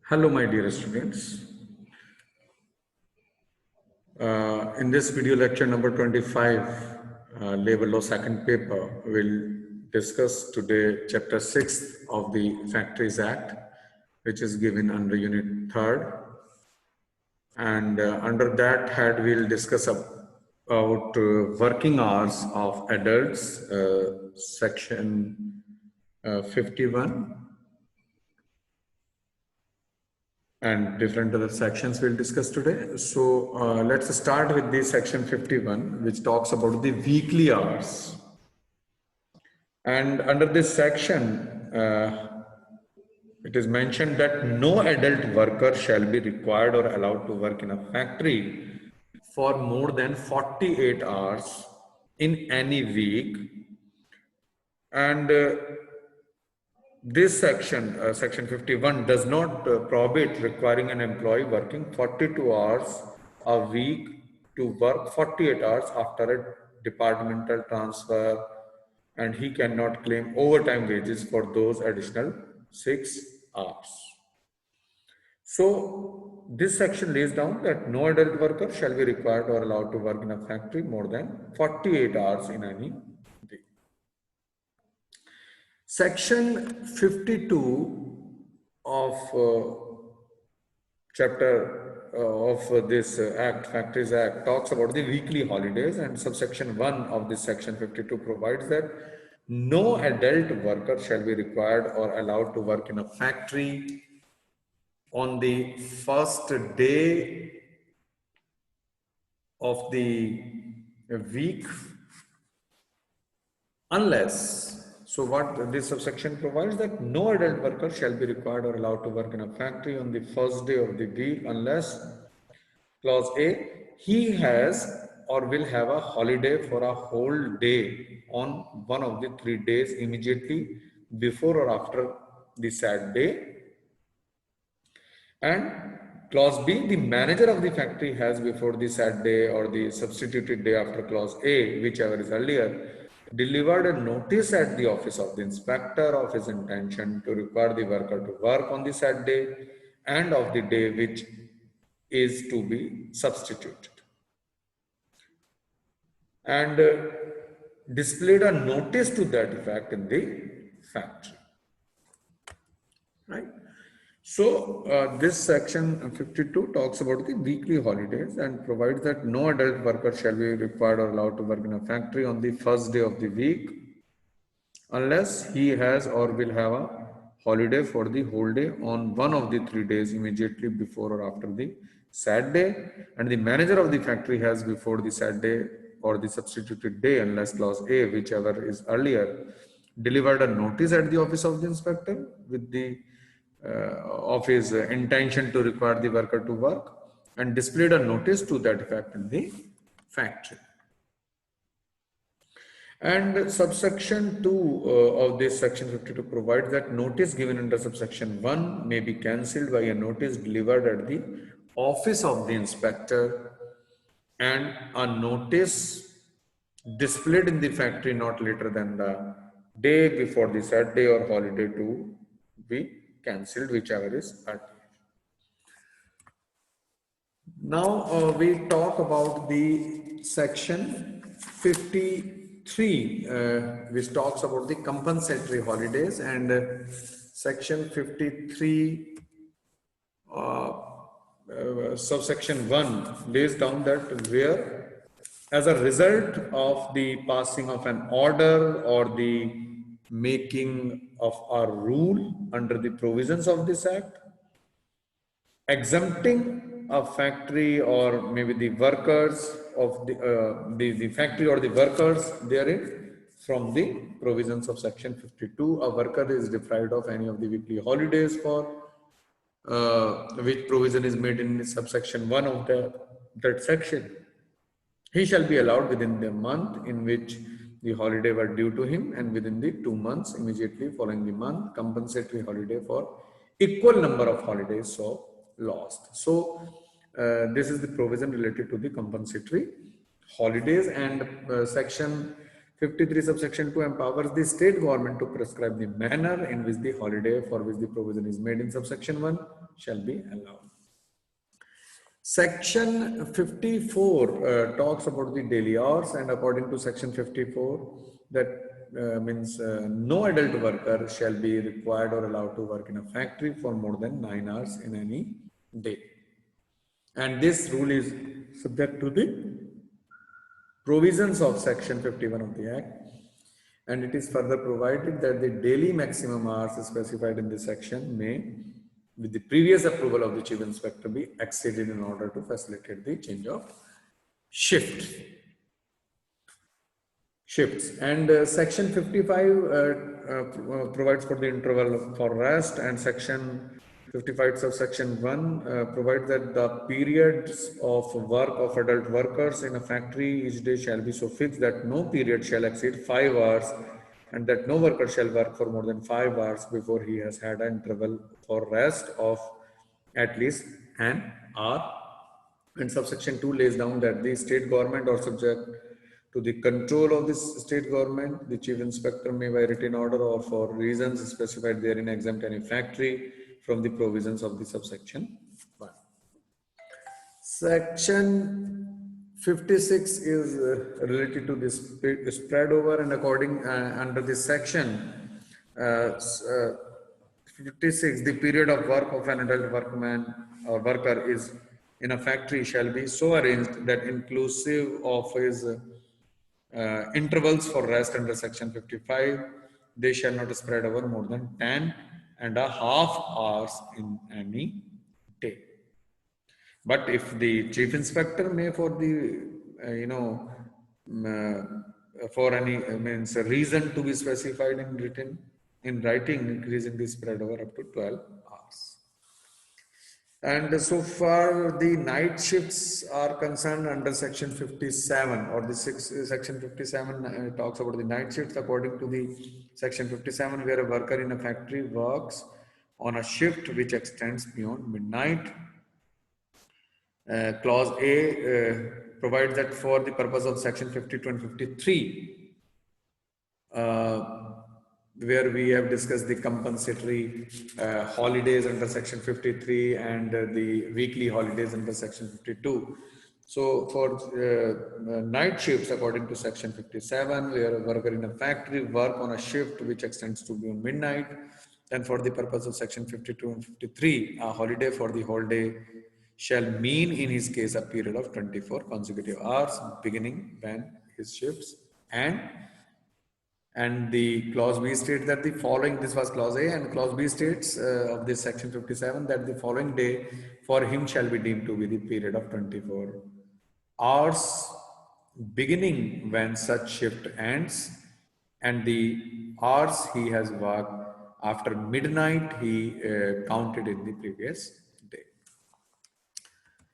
Hello, my dear students. In this video lecture number 25, labor law second paper, we'll discuss today chapter 6 of the Factories Act, which is given under unit 3rd. And under that head, we'll discuss about working hours of adults, section 51. And different other sections we'll discuss today. So let's start with the section 51, which talks about the weekly hours. And under this section, it is mentioned that no adult worker shall be required or allowed to work in a factory for more than 48 hours in any week. And this section, section 51, does not prohibit requiring an employee working 42 hours a week to work 48 hours after a departmental transfer, and he cannot claim overtime wages for those additional 6 hours. So this section lays down that no adult worker shall be required or allowed to work in a factory more than 48 hours in any week. Section 52 of chapter of this Act, Factories Act, talks about the weekly holidays, and subsection 1 of this section 52 provides that no adult worker shall be required or allowed to work in a factory on the first day of the week unless, so what this subsection provides, that no adult worker shall be required or allowed to work in a factory on the first day of the week unless, clause A, he has or will have a holiday for a whole day on one of the 3 days immediately before or after the said day. And clause B, the manager of the factory has before the said day or the substituted day after clause A, whichever is earlier, delivered a notice at the office of the inspector of his intention to require the worker to work on the said day and of the day which is to be substituted, and displayed a notice to that effect in the factory. Right. So this section 52 talks about the weekly holidays and provides that no adult worker shall be required or allowed to work in a factory on the first day of the week unless he has or will have a holiday for the whole day on one of the 3 days immediately before or after the said day, and the manager of the factory has before the said day or the substituted day unless clause A, whichever is earlier, delivered a notice at the office of the inspector with the of his intention to require the worker to work and displayed a notice to that effect in the factory. And subsection 2 of this section 52 provides that notice given under subsection 1 may be cancelled by a notice delivered at the office of the inspector and a notice displayed in the factory not later than the day before the said day or holiday to be cancelled, whichever is earlier. Now we talk about the section 53, which talks about the compensatory holidays, and section 53 subsection 1 lays down that where as a result of the passing of an order or the making of a rule under the provisions of this act, exempting a factory or maybe the workers of the factory or the workers therein from the provisions of section 52, a worker is deprived of any of the weekly holidays for which provision is made in subsection 1 of that section. He shall be allowed within the month in which the holiday were due to him and within the 2 months immediately following the month compensatory holiday for equal number of holidays so lost. So this is the provision related to the compensatory holidays, and section 53 subsection 2 empowers the state government to prescribe the manner in which the holiday for which the provision is made in subsection 1 shall be allowed. Section 54 talks about the daily hours, and according to section 54, that means no adult worker shall be required or allowed to work in a factory for more than 9 hours in any day. And this rule is subject to the provisions of section 51 of the Act. And it is further provided that the daily maximum hours specified in this section may, with the previous approval of the Chief Inspector, be exceeded in order to facilitate the change of shifts. And section 55 provides for the interval for rest, and section 55 subsection 1 provides that the periods of work of adult workers in a factory each day shall be so fixed that no period shall exceed 5 hours, and that no worker shall work for more than 5 hours before he has had an interval for rest of at least an hour. And subsection 2 lays down that the state government or subject to the control of this state government, the Chief Inspector may by written order or for reasons specified therein exempt any factory from the provisions of the subsection 1. Section 56 is related to this spread over, and according under this section 56, the period of work of an adult workman or worker is in a factory shall be so arranged that inclusive of his intervals for rest under section 55, they shall not spread over more than 10.5 hours in any day. But if the Chief Inspector may, for the for any means a reason to be specified in writing, increasing the spread over up to 12 hours. And so far the night shifts are concerned under section 57, or the section 57 talks about the night shifts. According to the section 57, where a worker in a factory works on a shift which extends beyond midnight, clause A provides that for the purpose of section 52 and 53, where we have discussed the compensatory holidays under section 53 and the weekly holidays under section 52. So for night shifts, according to section 57, where a worker in a factory work on a shift which extends to beyond midnight, and for the purpose of section 52 and 53, a holiday for the whole day shall mean in his case a period of 24 consecutive hours beginning when his shifts end. And the clause B states that the following, this was clause A, and clause B states of this section 57 that the following day for him shall be deemed to be the period of 24 hours beginning when such shift ends, and the hours he has worked after midnight he counted in the previous day.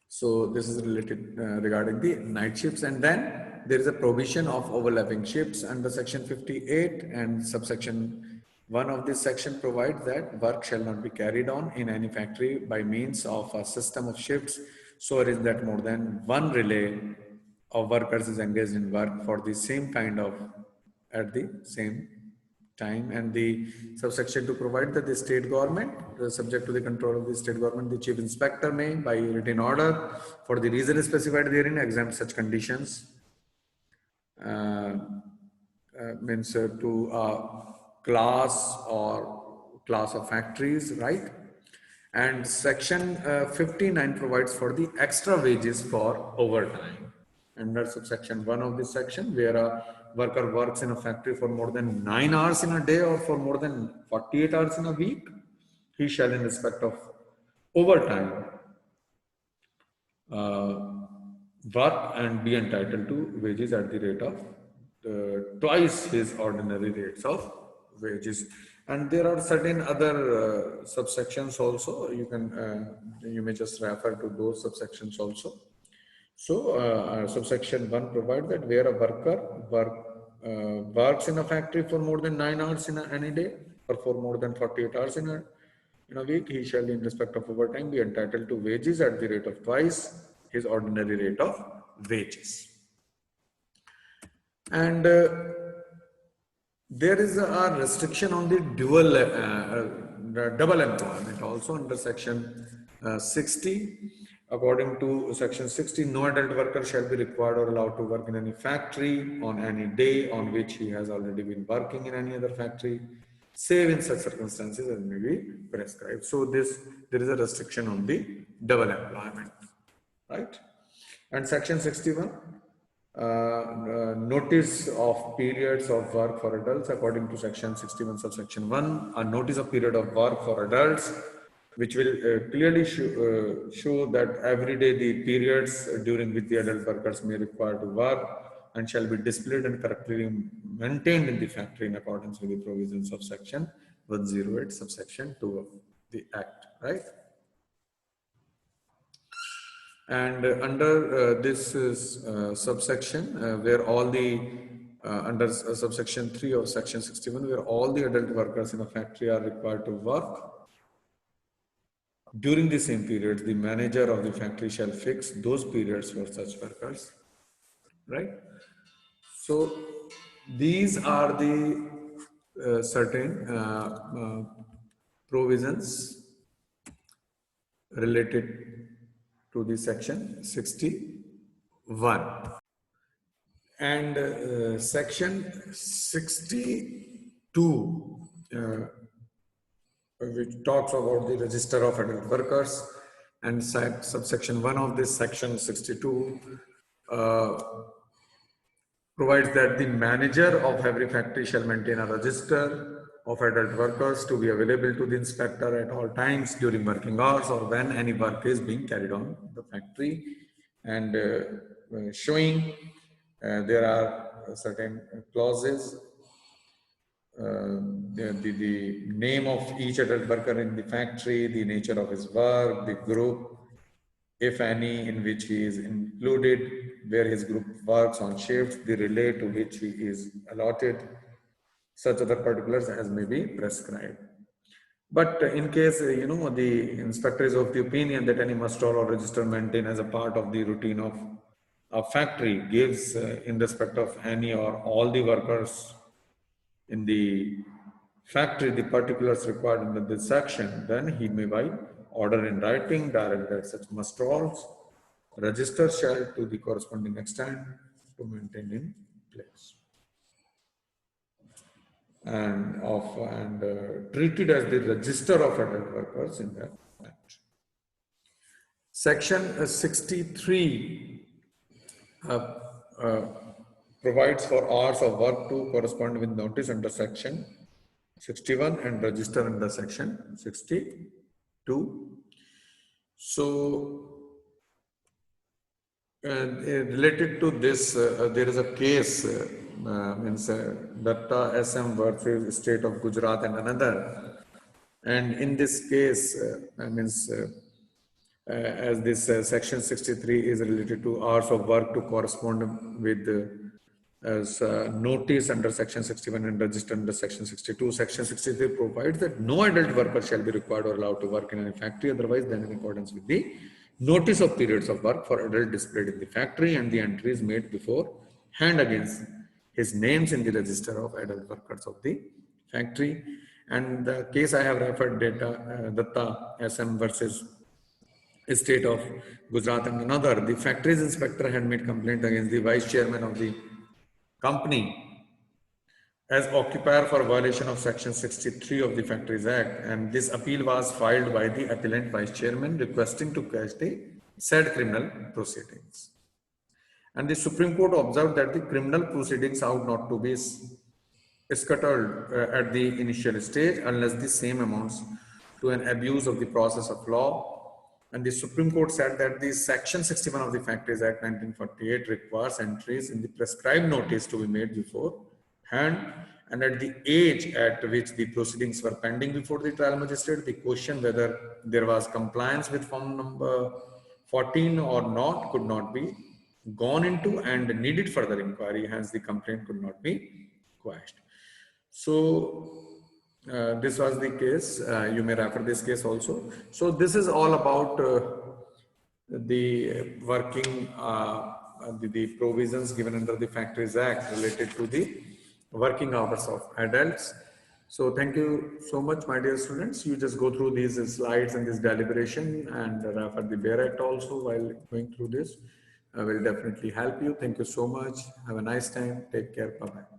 So this is related regarding the night shifts. And then there is a provision of overlapping shifts under section 58, and subsection 1 of this section provides that work shall not be carried on in any factory by means of a system of shifts so it is that more than one relay of workers is engaged in work for the same kind of at the same time. And the subsection to provide that the state government, subject to the control of the state government, the Chief Inspector may by written order for the reason specified therein exempt such conditions means to a class or class of factories, right? And section 59 provides for the extra wages for overtime. Under subsection 1 of this section, where a worker works in a factory for more than 9 hours in a day or for more than 48 hours in a week, he shall in respect of overtime work and be entitled to wages at the rate of twice his ordinary rates of wages. And there are certain other subsections also. You can you may just refer to those subsections also. So subsection 1 provides that where a worker works in a factory for more than 9 hours in any day or for more than 48 hours in a week, he shall in respect of overtime be entitled to wages at the rate of twice his ordinary rate of wages. And there is a restriction on the dual double employment also under section 60. According to section 60, no adult worker shall be required or allowed to work in any factory on any day on which he has already been working in any other factory, save in such circumstances as may be prescribed. So there is a restriction on the double employment, right? And section 61, notice of periods of work for adults. According to section 61 subsection 1, a notice of period of work for adults which will clearly show that every day the periods during which the adult workers may require to work and shall be displayed and correctly maintained in the factory in accordance with the provisions of section 108 subsection 2 of the act, right? And under this subsection where all the under subsection 3 of section 61, where all the adult workers in a factory are required to work during the same periods, the manager of the factory shall fix those periods for such workers, right? So these are the certain provisions related to the section 61. And section 62, which talks about the register of adult workers, and subsection 1 of this section 62 provides that the manager of every factory shall maintain a register of adult workers to be available to the inspector at all times during working hours or when any work is being carried on the factory, and showing there are certain clauses, the name of each adult worker in the factory, the nature of his work, the group, if any, in which he is included, where his group works on shifts, the relay to which he is allotted, such other particulars as may be prescribed. But in case, the inspector is of the opinion that any muster or register maintained as a part of the routine of a factory gives in respect of any or all the workers in the factory the particulars required under this section, then he may by order in writing direct that such muster rolls, register shall to the corresponding extent to maintain in place and treated as the register of adult workers in that act. Section 63 provides for hours of work to correspond with notice under section 61 and register under section 62. So related to this, there is a case, Datta SM versus State of Gujarat and another. And in this case, as this section 63 is related to hours of work to correspond with notice under section 61 and register under section 62. Section 63 provides that no adult worker shall be required or allowed to work in any factory otherwise than in accordance with the notice of periods of work for adult displayed in the factory and the entries made before hand against his names in the register of adult workers of the factory. And the case I have referred, Datta SM versus State of Gujarat and another, the factories inspector had made complaint against the vice chairman of the company as occupier for violation of section 63 of the Factories Act, and this appeal was filed by the appellant vice chairman requesting to quash the said criminal proceedings. And the Supreme Court observed that the criminal proceedings ought not to be scuttled at the initial stage unless the same amounts to an abuse of the process of law. And the Supreme Court said that the section 61 of the Factories Act 1948 requires entries in the prescribed notice to be made beforehand, and at the age at which the proceedings were pending before the trial magistrate, the question whether there was compliance with form number 14 or not could not be gone into and needed further inquiry, hence the complaint could not be quashed. So this was the case. You may refer this case also. So this is all about the working, the provisions given under the Factories Act related to the working hours of adults. So thank you so much, my dear students. You just go through these slides and this deliberation and refer the Bare Act also while going through this. I will definitely help you. Thank you so much. Have a nice time. Take care. Bye-bye.